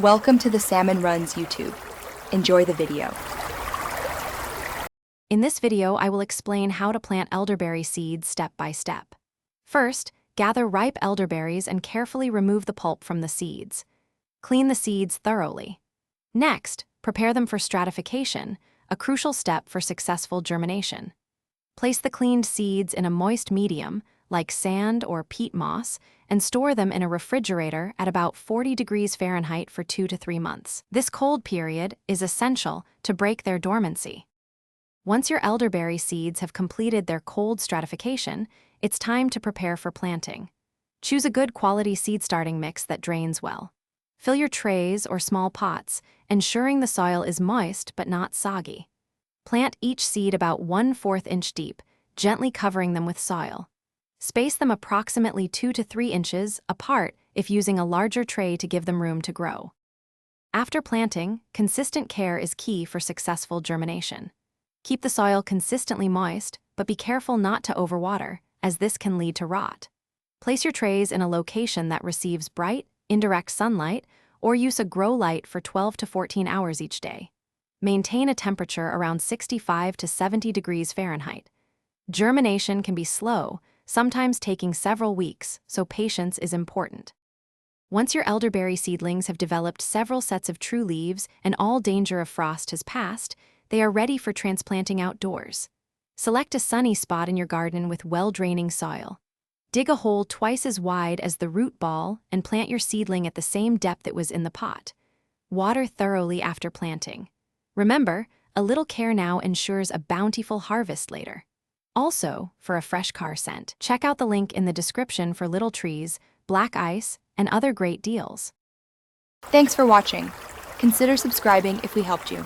Welcome to the Salmon Runs YouTube. Enjoy the video. In this video, I will explain how to plant elderberry seeds step by step. First, gather ripe elderberries and carefully remove the pulp from the seeds. Clean the seeds thoroughly. Next, prepare them for stratification, a crucial step for successful germination. Place the cleaned seeds in a moist medium, like sand or peat moss, and store them in a refrigerator at about 40 degrees Fahrenheit for 2 to 3 months. This cold period is essential to break their dormancy. Once your elderberry seeds have completed their cold stratification, it's time to prepare for planting. Choose a good quality seed starting mix that drains well. Fill your trays or small pots, ensuring the soil is moist but not soggy. Plant each seed about 1/4 inch deep, gently covering them with soil. Space them approximately 2 to 3 inches apart if using a larger tray to give them room to grow. After planting, consistent care is key for successful germination. Keep the soil consistently moist, but be careful not to overwater, as this can lead to rot. Place your trays in a location that receives bright, indirect sunlight, or use a grow light for 12 to 14 hours each day. Maintain a temperature around 65 to 70 degrees Fahrenheit. Germination can be slow, sometimes taking several weeks, so patience is important. Once your elderberry seedlings have developed several sets of true leaves and all danger of frost has passed, they are ready for transplanting outdoors. Select a sunny spot in your garden with well-draining soil. Dig a hole twice as wide as the root ball and plant your seedling at the same depth it was in the pot. Water thoroughly after planting. Remember, a little care now ensures a bountiful harvest later. Also, for a fresh car scent, check out the link in the description for little trees, black ice, and other great deals. Thanks for watching. Consider subscribing if we helped you.